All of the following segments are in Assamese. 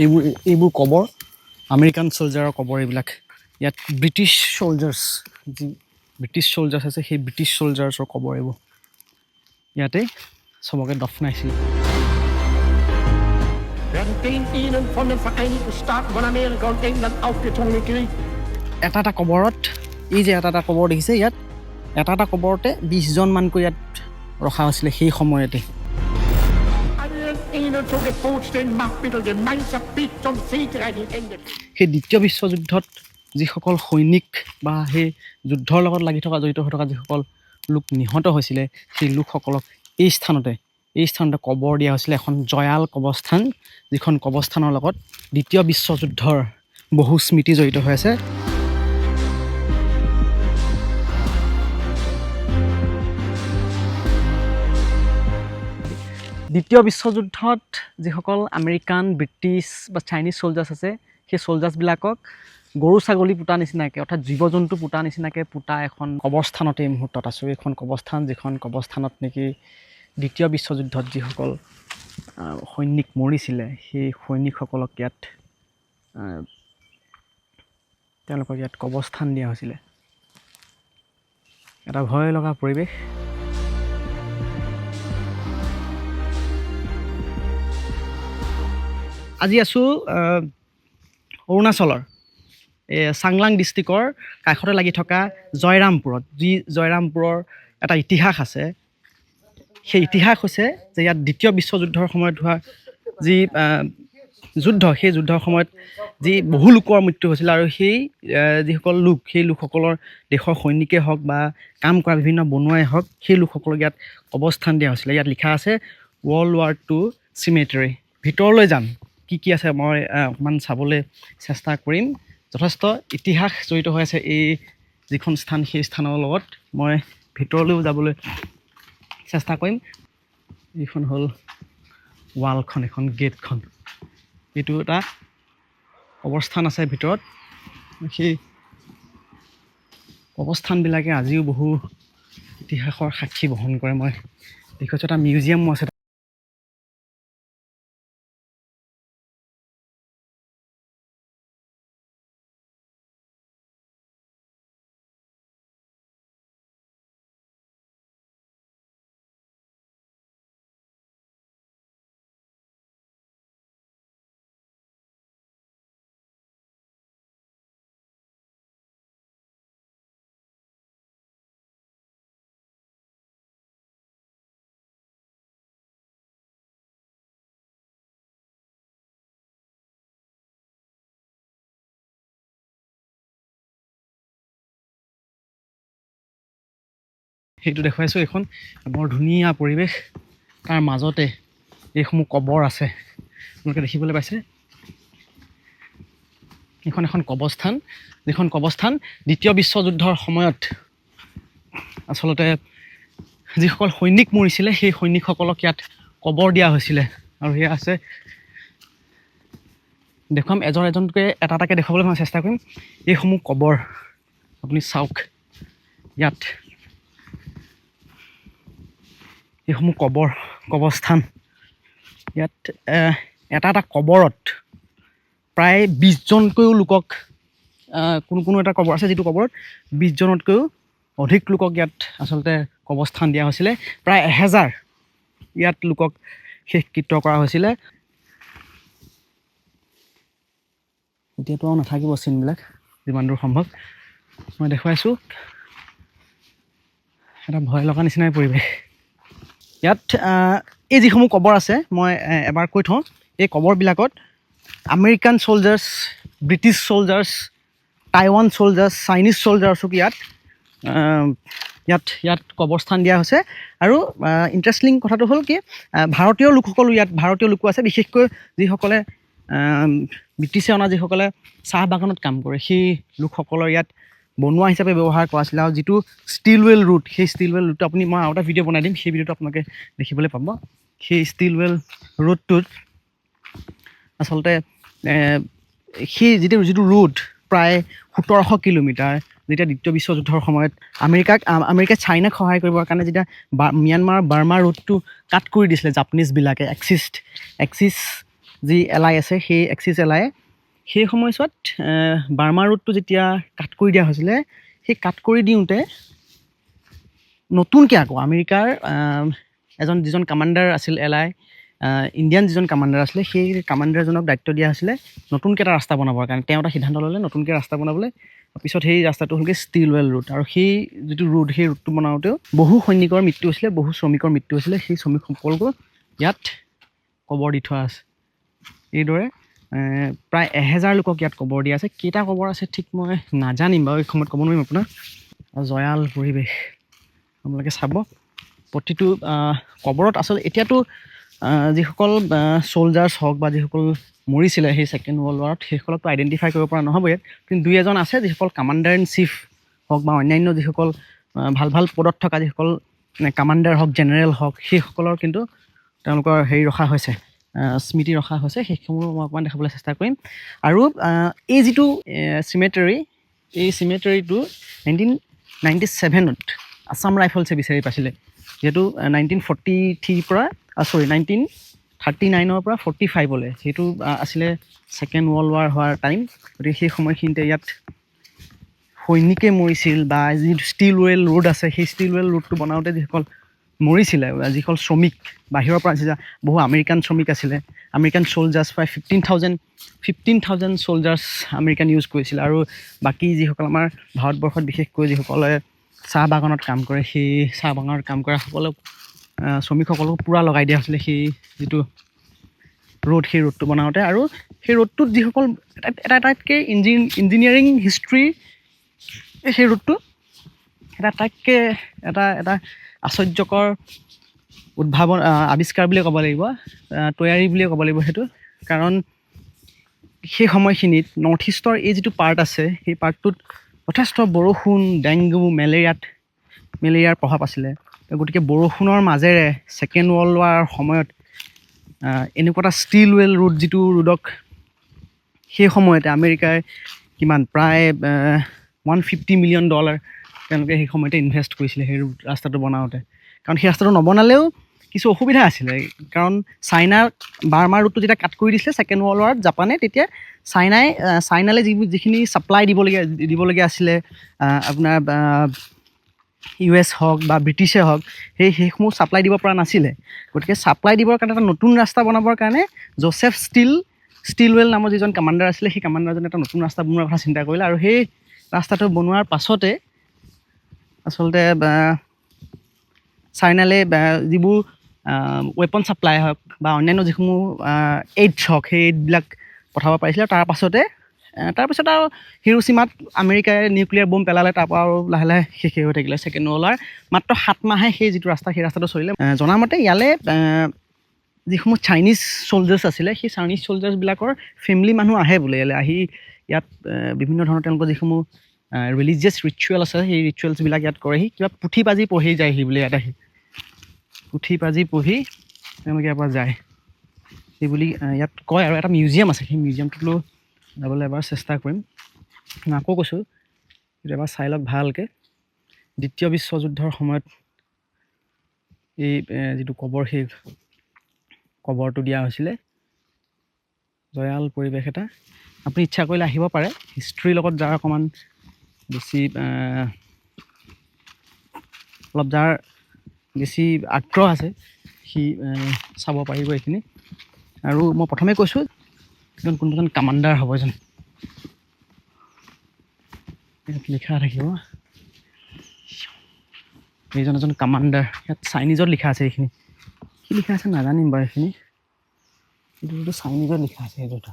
এইবোৰ কবৰ আমেৰিকান চলজাৰৰ কবৰ এইবিলাক ইয়াত ব্ৰিটিছ চলজাৰ্ছ যি ব্ৰিটিছ চলজাৰ্ছ আছে সেই ব্ৰিটিছ চলজাৰ্ছৰ কবৰ এইবোৰ ইয়াতে চবকে দফনাইছিল এটা কবৰত এই যে এটা কবৰ দেখিছে ইয়াত এটা কবৰতে 20জন মানকৈ ইয়াত ৰখা হৈছিলে সেই সময়তে সেই দ্বিতীয় বিশ্বযুদ্ধত যিসকল সৈনিক বা সেই যুদ্ধৰ লগত জড়িত হৈ থকা যিসকল লোক নিহত হৈছিলে সেই লোকসকলক এই স্থানতে কবৰ দিয়া হৈছিলে এখন জয়াল কবৰস্থান যিখন কবৰস্থানৰ লগত দ্বিতীয় বিশ্বযুদ্ধৰ বহু স্মৃতি জড়িত হৈ আছে দ্বিতীয় বিশ্বযুদ্ধত যিসকল আমেৰিকান ব্ৰিটিছ বা চাইনিজ চলজাৰ্ছ আছে সেই চলজাৰ্ছবিলাকক গৰু ছাগলী পোতা নিচিনাকৈ অৰ্থাৎ জীৱ জন্তু পোতা নিচিনাকৈ পোতা এখন কবৰস্থানতে এই মুহূৰ্তত আছোঁ এইখন কবৰস্থান যিখন কবৰস্থানত নেকি দ্বিতীয় বিশ্বযুদ্ধত যিসকল সৈনিক মৰিছিলে সেই সৈনিকসকলক তেওঁলোকক ইয়াত কবৰস্থান দিয়া হৈছিলে এটা ভয় লগা পৰিৱেশ আজি আছোঁ অৰুণাচলৰ চাংলাং ডিষ্ট্ৰিক্টৰ কাষতে লাগি থকা জয়ৰামপুৰত যি জয়ৰামপুৰৰ এটা ইতিহাস আছে সেই ইতিহাস হৈছে যে ইয়াত দ্বিতীয় বিশ্বযুদ্ধৰ সময়ত হোৱা যি যুদ্ধ সেই যুদ্ধৰ সময়ত যি বহু লোকৰ মৃত্যু হৈছিল আৰু সেই যিসকল লোক সেই লোকসকলৰ দেশৰ সৈনিকেই হওক বা কাম কৰা বিভিন্ন বনুৱাই হওক সেই লোকসকলক ইয়াত অৱস্থান দিয়া হৈছিলে ইয়াত লিখা আছে World War II চিমেটৰী ভিতৰলৈ যাম কি আছে মই অকণমান চাবলৈ চেষ্টা কৰিম যথেষ্ট ইতিহাস জড়িত হৈ আছে এই যিখন স্থান সেই স্থানৰ লগত মই ভিতৰলৈও যাবলৈ চেষ্টা কৰিম এইখন হ'ল ৱালখন এখন গেটখন এইটো এটা অৱস্থান আছে ভিতৰত সেই অৱস্থানবিলাকে আজিও বহু ইতিহাসৰ সাক্ষী বহন কৰে মই দেখিছোঁ এটা মিউজিয়ামো আছে সেইটো দেখুৱাইছোঁ এইখন বৰ ধুনীয়া পৰিৱেশ তাৰ মাজতে এইসমূহ কবৰ আছে আপোনালোকে দেখিবলৈ পাইছে এইখন এখন কবৰস্থান যিখন কবৰস্থান দ্বিতীয় বিশ্বযুদ্ধৰ সময়ত আচলতে যিসকল সৈনিক মৰিছিলে সেই সৈনিকসকলক ইয়াত কবৰ দিয়া হৈছিলে আৰু সেয়া আছে দেখুৱাম এজনকৈ এটাকে দেখুৱাবলৈ মই চেষ্টা কৰিম এইসমূহ কবৰ আপুনি চাওক ইয়াত এইসমূহ কবৰস্থান ইয়াত এটা কবৰত প্ৰায় 20জনকৈও লোকক কোনো এটা কবৰ আছে যিটো কবৰত 20জনতকৈও অধিক লোকক ইয়াত আচলতে কবৰস্থান দিয়া হৈছিলে প্ৰায় 1000 ইয়াত লোকক শেষকৃত্য কৰা হৈছিলে এতিয়াতো আৰু নাথাকিব চিনবিলাক যিমান দূৰ সম্ভৱ মই দেখুৱাইছোঁ এটা ভয় লগা নিচিনাই পৰিৱেশ ইয়াত এই যিসমূহ কবৰ আছে মই এবাৰ কৈ থওঁ এই কবৰবিলাকত American soldiers British soldiers Taiwan soldiers Chinese চলজাৰ্ছক ইয়াত কবৰস্থান দিয়া হৈছে আৰু ইণ্টাৰেষ্টিং কথাটো হ'ল কি ভাৰতীয় লোকো আছে বিশেষকৈ যিসকলে ব্ৰিটিছে অনা যিসকলে চাহ বাগানত কাম কৰে সেই লোকসকলৰ ইয়াত বনোৱা হিচাপে ব্যৱহাৰ কৰা আছিলে আৰু যিটো ষ্টিলৱেল ৰুট সেই ষ্টিলৱেল ৰুটটো আপুনি মই আৰু এটা ভিডিঅ' বনাই দিম সেই ভিডিঅ'টো আপোনালোকে দেখিবলৈ পাব সেই ষ্টিলৱেল ৰুটটোত আচলতে সেই যিটো ৰুট প্ৰায় 1700 কিলোমিটাৰ যেতিয়া দ্বিতীয় বিশ্বযুদ্ধৰ সময়ত আমেৰিকাই চাইনাক সহায় কৰিবৰ কাৰণে যেতিয়া ম্যানমাৰ বাৰ্মা ৰুটটো কাট কৰি দিছিলে জাপানীজবিলাকে এক্সিছ যি এলাই আছে সেই এক্সিছ এলাই সেই সময়ছোৱাত বাৰ্মা ৰোডটো যেতিয়া কাট কৰি দিয়া হৈছিলে সেই কাট কৰি দিওঁতে নতুনকৈ আকৌ আমেৰিকাৰ যিজন কামাণ্ডাৰ আছিল এলাই ইণ্ডিয়ান যিজন কামাণ্ডাৰ আছিলে সেই কামাণ্ডাৰজনক দায়িত্ব দিয়া হৈছিলে নতুনকৈ এটা ৰাস্তা বনাবৰ কাৰণে তেওঁ এটা সিদ্ধান্ত ল'লে নতুনকৈ ৰাস্তা বনাবলৈ পিছত সেই ৰাস্তাটো হ'লগৈ ষ্টিলৱেল ৰোড আৰু সেই যিটো ৰোড সেই ৰোডটো বনাওঁতেও বহু সৈনিকৰ মৃত্যু হৈছিলে বহু শ্ৰমিকৰ মৃত্যু হৈছিলে সেই শ্ৰমিকসকলকো ইয়াত কবৰ দি থোৱা আছে এইদৰে প্ৰায় 1000 লোকক ইয়াত কবৰ দিয়া আছে কেইটা কবৰ আছে ঠিক মই নাজানিম বাৰু এই সময়ত ক'ব নোৱাৰিম আপোনাক জয়াল পৰিৱেশ আপোনালোকে চাব প্ৰতিটো কবৰত আচলতে এতিয়াতো যিসকল চ'লজাৰ্ছ হওক বা যিসকল মৰিছিলে সেই ছেকেণ্ড ৱৰ্ল্ড ৱাৰত সেইসকলকতো আইডেণ্টিফাই কৰিব পৰা নহ'ব ইয়াত কিন্তু দুই এজন আছে যিসকল কামাণ্ডাৰ ইন চিফ হওক বা অন্যান্য যিসকল ভাল ভাল পদত থকা যিসকল কামাণ্ডাৰ হওক জেনেৰেল হওক সেইসকলৰ কিন্তু তেওঁলোকৰ হেৰি ৰখা হৈছে স্মৃতি ৰখা হৈছে সেইসমূহ মই অকণমান দেখাবলৈ চেষ্টা কৰিম আৰু এই যিটো চিমেটেৰী এই চিমেটেৰীটো 1997ত আছাম ৰাইফলছে বিচাৰি পাইছিলে যিহেতু 1943 পৰা 1939ৰ পৰা 45লৈ সেইটো আছিলে ছেকেণ্ড ৱৰ্ল্ড ৱাৰ হোৱাৰ টাইম গতিকে সেই সময়খিনিতে ইয়াত সৈনিকে মৰিছিল বা যি ষ্টিলৱেল ৰোড আছে সেই ষ্টিলৱেল ৰোডটো বনাওঁতে যিসকল মৰিছিলে যিসকল শ্ৰমিক বাহিৰৰ পৰা আহিছিলে বহু আমেৰিকান শ্ৰমিক আছিলে আমেৰিকান চ'লজাৰ্ছ প্ৰায় 15,000 চ'লজাৰ্ছ আমেৰিকান ইউজ কৰিছিলে আৰু বাকী যিসকল আমাৰ ভাৰতবৰ্ষত বিশেষকৈ যিসকলে চাহ বাগানত কাম কৰে সেই চাহ বাগানত কাম কৰা সকলক শ্ৰমিকসকলক পূৰা লগাই দিয়া হৈছিলে সেই যিটো ৰোড সেই ৰোডটো বনাওঁতে আৰু সেই ৰোডটোত যিসকল এটাইতকৈ ইঞ্জিনিয়াৰিং হিষ্ট্ৰী সেই ৰোডটো আটাইতকৈ এটা আশ্চৰ্যকৰ উদ্ভাৱন আৱিষ্কাৰ বুলিয়ে ক'ব লাগিব তৈয়াৰী বুলিয়ে ক'ব লাগিব সেইটো কাৰণ সেই সময়খিনিত নৰ্থ ইষ্টৰ এই যিটো পাৰ্ট আছে সেই পাৰ্টটোত যথেষ্ট বৰষুণ ডেংগু মেলেৰিয়াৰ প্ৰভাৱ আছিলে গতিকে বৰষুণৰ মাজেৰে ছেকেণ্ড ৱৰ্ল্ড ৱাৰৰ সময়ত এনেকুৱা এটা ষ্টিলৱেল ৰোড যিটো ৰোডক সেই সময়তে আমেৰিকাই কিমান প্ৰায় $150 মিলিয়ন তেওঁলোকে সেই সময়তে ইনভেষ্ট কৰিছিলে সেই ৰাস্তাটো বনাওঁতে কাৰণ সেই ৰাস্তাটো নবনালেও কিছু অসুবিধা আছিলে কাৰণ বাৰ্মা ৰোডটো যেতিয়া কাট কৰি দিছিলে ছেকেণ্ড ৱৰ্ল্ড ৱাৰত জাপানে তেতিয়া চাইনালৈ যিখিনি ছাপ্লাই দিবলগীয়া আছিলে আপোনাৰ US হওক বা ব্ৰিটিছে হওক সেইসমূহ ছাপ্লাই দিব পৰা নাছিলে গতিকে ছাপ্লাই দিবৰ কাৰণে এটা নতুন ৰাস্তা বনাবৰ কাৰণে জোচেফ ষ্টিলৱেল নামৰ যিজন কামাণ্ডাৰ আছিলে সেই কামাণ্ডাৰজনে এটা নতুন ৰাস্তা বনোৱাৰ কথা চিন্তা কৰিলে আৰু সেই ৰাস্তাটো বনোৱাৰ পাছতে আচলতে চাইনালৈ যিবোৰ ৱেপন ছাপ্লাই হওক বা অন্যান্য যিসমূহ এইডছ হওক সেই এইডবিলাক পঠাব পাৰিছিলে তাৰপিছত আৰু হিৰোশ্বিমাত আমেৰিকাই নিউক্লিয়াৰ বম পেলালে তাৰপৰা আৰু লাহে লাহে শেষ হৈ থাকিলে ছেকেণ্ড ৱৰ্ল্ড ৱাৰ মাত্ৰ 7 মাহে সেই যিটো ৰাস্তা সেই ৰাস্তাটো চলিলে জনামতে ইয়ালৈ যিসমূহ চাইনিজ চ'লজাৰ্ছ আছিলে সেই চাইনিজ চ'লজাৰ্ছবিলাকৰ ফেমিলি মানুহ আহে বোলে ইয়ালৈ আহি ইয়াত বিভিন্ন ধৰণৰ তেওঁলোকৰ যিসমূহ ৰিলিজিয়াছ ৰিচুৱেল আছে সেই ৰিচুৱেলছবিলাক ইয়াত কৰেহি কিবা পুথি পাজি পঢ়ি যায়হি বোলে ইয়াত আহি পুথি পাজি পঢ়ি তেওঁলোকে ইয়াৰ পৰা যায় সেই বুলি ইয়াত কয় আৰু এটা মিউজিয়াম আছে সেই মিউজিয়ামটোলৈ যাবলৈ এবাৰ চেষ্টা কৰিম মই আকৌ কৈছোঁ কিন্তু এবাৰ চাই লওক ভালকৈ দ্বিতীয় বিশ্বযুদ্ধৰ সময়ত এই যিটো কবৰ সেই কবৰটো দিয়া হৈছিলে জয়াল পৰিৱেশ এটা আপুনি ইচ্ছা কৰিলে আহিব পাৰে হিষ্ট্ৰীৰ লগত যাৰ অকণমান বেছি অলপ যাৰ বেছি আগ্ৰহ আছে সি চাব পাৰিব এইখিনি আৰু মই প্ৰথমে কৈছোঁ কোনজন কামাণ্ডাৰ হ'ব যেন ইয়াত লিখা থাকিব এইজন এজন কামাণ্ডাৰ ইয়াত চাইনিজত লিখা আছে এইখিনি কি লিখা আছে নাজানিম বাৰু এইখিনি এইটো চাইনিজত লিখা আছে এইটো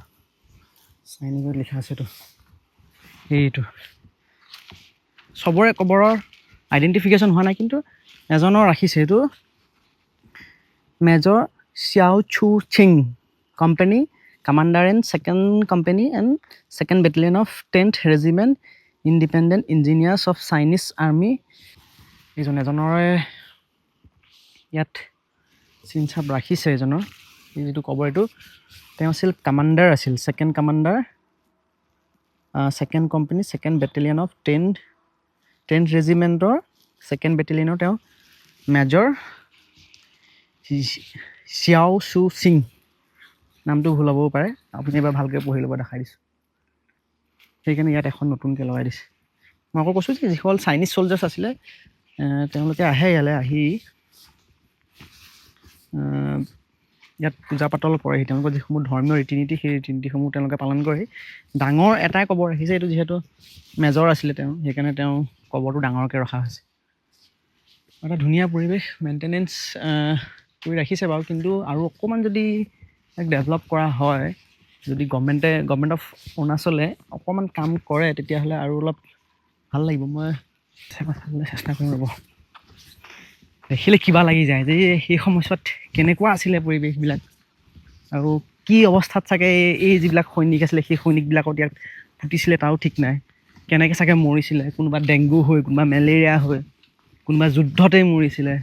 চাইনিজত লিখা আছেতো এইটো চবৰে কবৰৰ আইডেণ্টিফিকেশ্যন হোৱা নাই কিন্তু এজনৰ ৰাখিছে এইটো major Xiao Chu Ching company commander in second company and second battalion of 10th regiment independent engineers of Chinese army এজনৰে ইয়াত চিন চাপ ৰাখিছে এজনৰ এই যিটো কবৰ এইটো তেওঁ আছিল কামাণ্ডাৰ আছিল second commander second company second battalion of 10th ৰেজিমেণ্টৰ ছেকেণ্ড বেটেলিয়নৰ তেওঁ মেজৰ চিয়াও চু চিং নামটো ভুল হ'বও পাৰে, আপুনি এবাৰ ভালকৈ পঢ়ি ল'ব, দেখাই দিছোঁ। সেইকাৰণে ইয়াত এখন নতুনকৈ লগাই দিছে। মই আকৌ কৈছোঁ যে যিসকল চাইনিজ চলজাৰ্ছ আছিলে তেওঁলোকে আহে ইয়ালৈ, আহি ইয়াত পূজা পাতল কৰেহি, তেওঁলোকৰ যিসমূহ ধৰ্মীয় ৰীতি নীতি সেই ৰীতি নীতিসমূহ তেওঁলোকে পালন কৰেহি। ডাঙৰ এটাই কবৰ ৰাখিছে, এইটো যিহেতু মেজৰ আছিলে তেওঁ, সেইকাৰণে তেওঁ কবৰটো ডাঙৰকৈ ৰখা হৈছে। এটা ধুনীয়া পৰিৱেশ, মেইনটেনেঞ্চ কৰি ৰাখিছে বাৰু, কিন্তু আৰু অকণমান যদি ডেভেলপ কৰা হয়, যদি গভৰ্ণমেণ্ট অফ অৰুণাচলে অকণমান কাম কৰে তেতিয়াহ'লে আৰু অলপ ভাল লাগিব। মই চেষ্টা কৰিম ৰ'ব। দেখিলে কিবা লাগি যায় যে সেই সময়ছোৱাত কেনেকুৱা আছিলে পৰিৱেশবিলাক, আৰু কি অৱস্থাত চাগে এই যিবিলাক সৈনিক আছিলে সেই সৈনিকবিলাকত ইয়াত ফুটিছিলে তাৰো ঠিক নাই। কেনেকৈ চাগে মৰিছিলে, কোনোবা ডেংগু হৈ, কোনোবা মেলেৰিয়া হৈ, কোনোবা যুদ্ধতেই মৰিছিলে।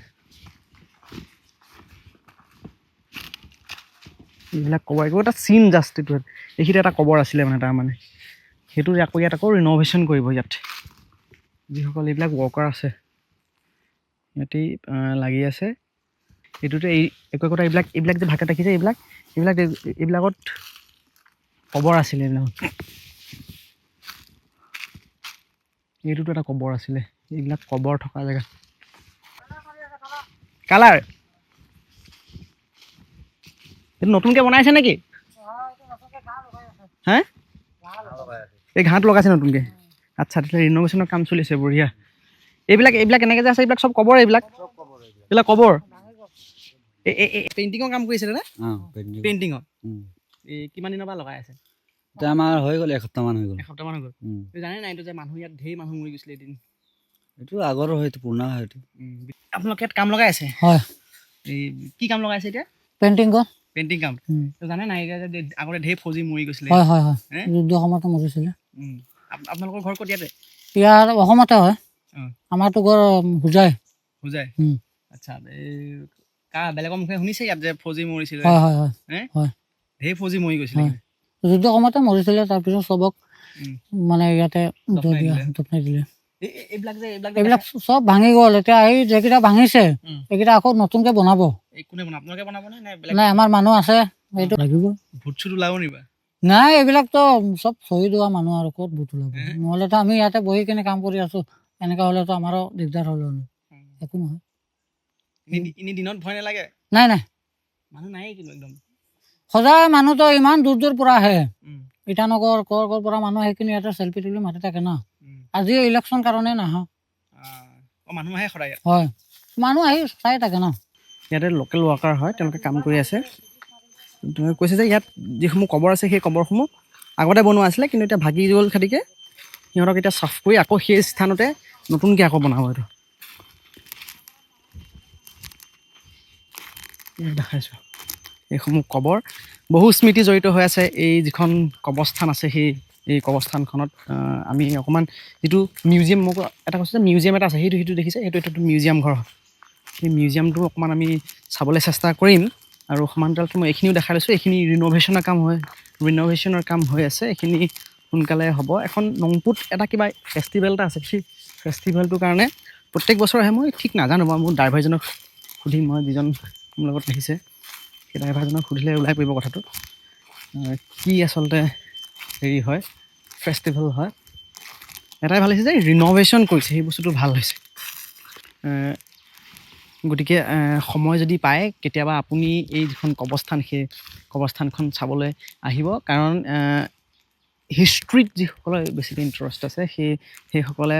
এইবিলাক কবৰ একো এটা চিন জাষ্ট, এইটো এইখিনিতে এটা কবৰ আছিলে মানে, তাৰমানে সেইটো আকৌ ইয়াত আকৌ ৰিন'ভেশ্যন কৰিব। ইয়াত যিসকল এইবিলাক ৱৰ্কাৰ আছে সিহঁতি লাগি আছে এইটোতে, একো একোটা এইবিলাক যে ভাগে ৰাখিছে, এইবিলাকত কবৰ আছিলে। এইটোতো এটা কবৰ আছিলে, এইবিলাক কবৰ থকা জেগা। কালাৰ এইটো নতুনকৈ বনাইছে নেকি? হে, এই ঘাঁহটো লগাইছে নতুনকৈ? আচ্ছা, তেতিয়া ৰিন'ভেশ্যনৰ কাম চলিছে, বঢ়িয়া। এইবিলাক এনেকৈ যে আছে, এইবিলাক চব কবৰ, এইবিলাক কবৰ। পেইণ্টিঙৰ কাম কৰিছিলে নে? পেইণ্টিঙৰ এই কিমান দিনৰ পৰা লগাই আছে? এতিয়া আমাৰ হৈ গ'ল, এসপ্তাহমান হৈ গ'ল। এসপ্তাহমান হৈ গ'ল। জানে নাই এইটো যে মানুহ ইয়াত ঢেৰ মানুহ মৰি গৈছিলে এদিন? এইটো আগৰ হয়তো, পুৰণা হয়তো। আপোনালোকে ইয়াত কাম লগাই আছে? হয়। এই কি কাম লগাইছে এতিয়া? পেইণ্টিং কাম। জানে নাই আগতে ঢেৰ ফৌজি মৰি গৈছিলে? হয় হয় হয়, যুদ্ধ সময়তো মৰিছিলে। আপোনালোকৰ ঘৰ ক'ত? ইয়াতে? ইয়াৰ অসমতে হয়। আমাৰতো ঘৰ হোজাই। আচ্ছা, এই বেলেগৰ মুখে শুনিছে ইয়াত যে ফৌজি মৰিছিলে? হয় হয় হয় হয়, ঢেৰ ফৌজি মৰি গৈছিলে। যুদ্ধ সময়তে মৰিছিলে, তাৰপিছত চবক মানে ইয়াতে দফনাই দিলে। এইবিলাক চব ভাঙি গ'ল। এতিয়া এই যেইকেইটা ভাঙিছে এইকেইটা আকৌ নতুনকে বনাব। নাই, আমাৰ মানুহ আছে, এইটো লাগিব। ভূত চুত ওলাব নিবা? নাই, এইবিলাকতো চব শ্বহীদ হোৱা মানুহ, আৰু ক'ত ভূত ওলাব? নহ'লেতো আমি ইয়াতে বহি কিনে কাম কৰি আছো, এনেকা হ'লেতো আমাৰো দিগদাৰ হ'ল। একো নহয়। দিনত ভয় নালাগে? নাই নাই, মানুহ নাই কিন্তু একদম সদায় মানুহতো ইমান দূৰ দূৰ পৰা আহে, ইটানগৰ ক'ৰ পৰা মানুহ আহি কিনে ইয়াতে চেল্ফি তুলি মাতি থাকে ন। আজি ইলেকশ্যন কাৰণে নাহা। মানুহ আহে সদায়? হয়, মানুহ আহি চাই থাকে ন। ইয়াতে লোকেল ৱৰ্কাৰ হয়, তেওঁলোকে কাম কৰি আছে। কৈছে যে ইয়াত যিসমূহ কবৰ আছে সেই কবৰসমূহ আগতে বনোৱা আছিলে, কিন্তু এতিয়া ভাগি গ'ল খাতিকে সিহঁতক এতিয়া চাফ কৰি আকৌ সেই স্থানতে নতুনকৈ আকৌ বনাব। এইটো দেখাইছোঁ, এইসমূহ কবৰ, বহু স্মৃতি জড়িত হৈ আছে। এই যিখন কবৰস্থান আছে এই কবৰস্থানখনত আমি অকণমান যিটো মিউজিয়াম, মোক এটা কৈছে যে মিউজিয়াম এটা আছে, সেইটো দেখিছে, এইটো মিউজিয়াম ঘৰ হয়। সেই মিউজিয়ামটো অকণমান আমি চাবলৈ চেষ্টা কৰিম। আৰু সমান্তৰালকৈ মই এইখিনিও দেখাই লৈছোঁ, এইখিনি ৰিন'ভেশ্যনৰ কাম হৈ আছে, এইখিনি সোনকালে হ'ব। এখন নংপুত এটা কিবা ফেষ্টিভেল এটা আছে, সেই ফেষ্টিভেলটোৰ কাৰণে প্ৰত্যেক বছৰ আহে। মই ঠিক নাজানো বাৰু, মোৰ ড্ৰাইভাৰজনক সুধিম, মই যিজন মোৰ লগত আহিছে সেই ড্ৰাইভাৰজনক সুধিলে ওলাই পৰিব কথাটো, কি আচলতে হেৰি হয়, ফেষ্টিভেল হয়। এটাই ভাল হৈছে যে ৰিন'ভেশ্যন কৰিছে, সেই বস্তুটো ভাল হৈছে। গতিকে সময় যদি পায় কেতিয়াবা আপুনি এই যিখন কবৰস্থান সেই কবৰস্থানখন চাবলৈ আহিব, কাৰণ হিষ্ট্ৰীত যিসকলে বেছিকৈ ইণ্টাৰেষ্ট আছে সেইসকলে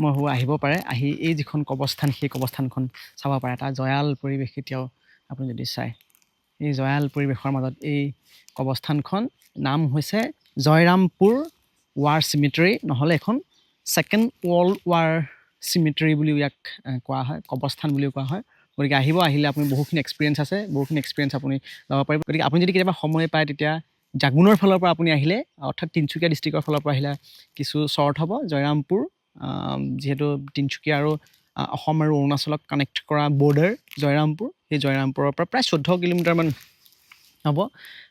মই ভাবোঁ আহিব পাৰে, আহি এই যিখন কবৰস্থান সেই কবৰস্থানখন চাব পাৰে। এটা জয়াল পৰিৱেশ এতিয়াও আপুনি যদি চায়, এই জয়াল পৰিৱেশৰ মাজত এই কবৰস্থানখন নাম হৈছে জয়ৰামপুৰ ৱাৰ চিমেটৰী, নহ'লে এখন ছেকেণ্ড ৱৰ্ল্ড ৱাৰ চিমেটৰী বুলিও ইয়াক কোৱা হয়, কবৰস্থান বুলিও কোৱা হয়। গতিকে আহিলে আপুনি বহুখিনি এক্সপিৰিয়েঞ্চ আপুনি ল'ব পাৰিব। গতিকে আপুনি যদি কেতিয়াবা সময় পায় তেতিয়া জাগোনৰ ফালৰ পৰা আপুনি আহিলে, অৰ্থাৎ তিনিচুকীয়া ডিষ্ট্ৰিক্টৰ ফালৰ পৰা আহিলে কিছু শ্বৰ্ট হ'ব। জয়ৰামপুৰ, যিহেতু তিনিচুকীয়া আৰু অসম আৰু অৰুণাচলক কানেক্ট কৰা বৰ্ডাৰ জয়ৰামপুৰ, সেই জয়ৰামপুৰৰ পৰা প্ৰায় 14 কিলোমিটাৰমান হ'ব।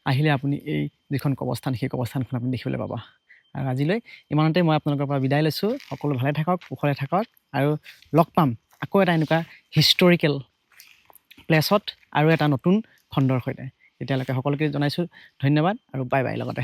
আহিলে আপুনি এই যিখন কবৰস্থান সেই কবৰস্থানখন আপুনি দেখিবলৈ পাব। আৰু আজিলৈ ইমানতে মই আপোনালোকৰ পৰা বিদায় লৈছোঁ। সকলো ভালে থাকক, কুশলে থাকক, আৰু লগ পাম আকৌ এটা এনেকুৱা হিষ্টৰিকেল প্লেছত আৰু এটা নতুন খণ্ডৰ সৈতে। তেতিয়ালৈকে সকলোকে জনাইছোঁ ধন্যবাদ আৰু বাই বাই লগতে